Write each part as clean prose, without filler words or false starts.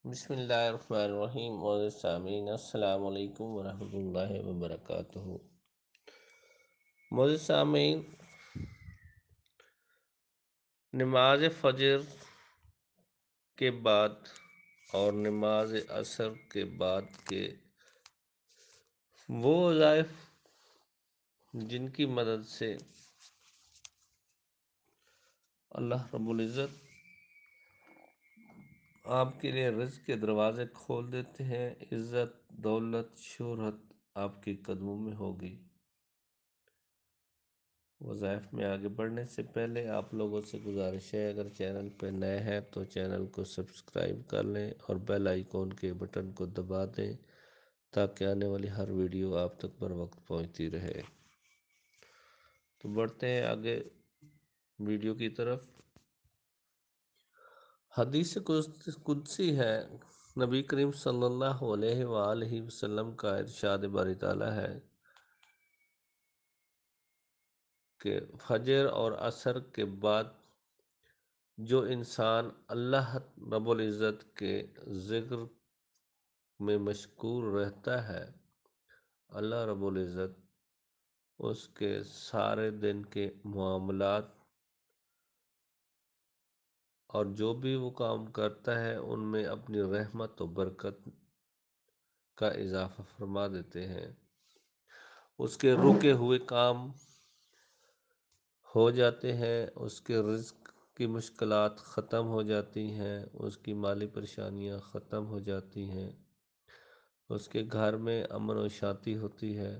بسم اللہ الرحمن الرحیم اور سامعین السلام علیکم ورحمۃ اللہ وبرکاتہ۔ معزز سامعین، نماز فجر کے بعد اور نماز عصر کے بعد کے وہ وظائف جن کی مدد سے اللہ رب العزت آپ کے لیے رزق کے دروازے کھول دیتے ہیں، عزت، دولت، شہرت آپ کے قدموں میں ہوگی۔ وظائف میں آگے بڑھنے سے پہلے آپ لوگوں سے گزارش ہے، اگر چینل پہ نئے ہیں تو چینل کو سبسکرائب کر لیں اور بیل آئیکن کے بٹن کو دبا دیں تاکہ آنے والی ہر ویڈیو آپ تک بر وقت پہنچتی رہے۔ تو بڑھتے ہیں آگے ویڈیو کی طرف۔ حدیث قدسی ہے، نبی کریم صلی اللہ علیہ وآلہ وسلم کا ارشاد باری تعالیٰ ہے کہ فجر اور عصر کے بعد جو انسان اللہ رب العزت کے ذکر میں مشغول رہتا ہے، اللہ رب العزت اس کے سارے دن کے معاملات اور جو بھی وہ کام کرتا ہے ان میں اپنی رحمت و برکت کا اضافہ فرما دیتے ہیں۔ اس کے رکے ہوئے کام ہو جاتے ہیں، اس کے رزق کی مشکلات ختم ہو جاتی ہیں، اس کی مالی پریشانیاں ختم ہو جاتی ہیں، اس کے گھر میں امن و شانتی ہوتی ہے،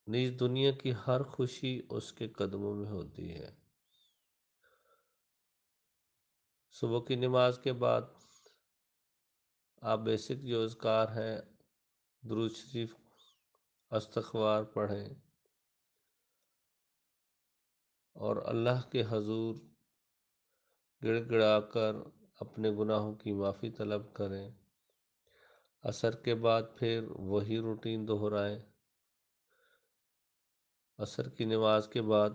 نیز دنیا کی ہر خوشی اس کے قدموں میں ہوتی ہے۔ صبح کی نماز کے بعد آپ بیسک جو اذکار ہیں، درود شریف، استغفار پڑھیں اور اللہ کے حضور گڑ گڑا کر اپنے گناہوں کی معافی طلب کریں۔ عصر کے بعد پھر وہی روٹین دہرائیں۔ عصر کی نماز کے بعد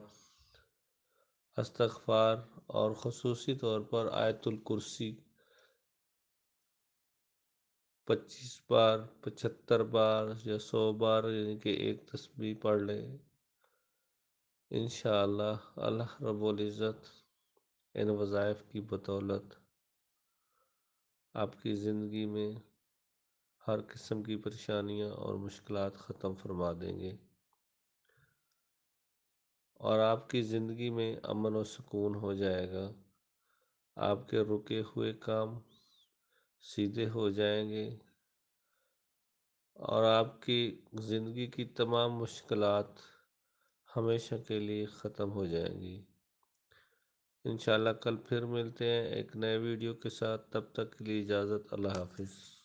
استغفار اور خصوصی طور پر آیت الکرسی 25 بار، 75 بار یا 100 بار، یعنی کہ ایک تسبیح پڑھ لیں۔ انشاءاللہ اللہ رب العزت ان وظائف کی بدولت آپ کی زندگی میں ہر قسم کی پریشانیاں اور مشکلات ختم فرما دیں گے اور آپ کی زندگی میں امن و سکون ہو جائے گا۔ آپ کے رکے ہوئے کام سیدھے ہو جائیں گے اور آپ کی زندگی کی تمام مشکلات ہمیشہ کے لیے ختم ہو جائیں گی۔ انشاءاللہ کل پھر ملتے ہیں ایک نئے ویڈیو کے ساتھ، تب تک کے لیے اجازت، اللہ حافظ۔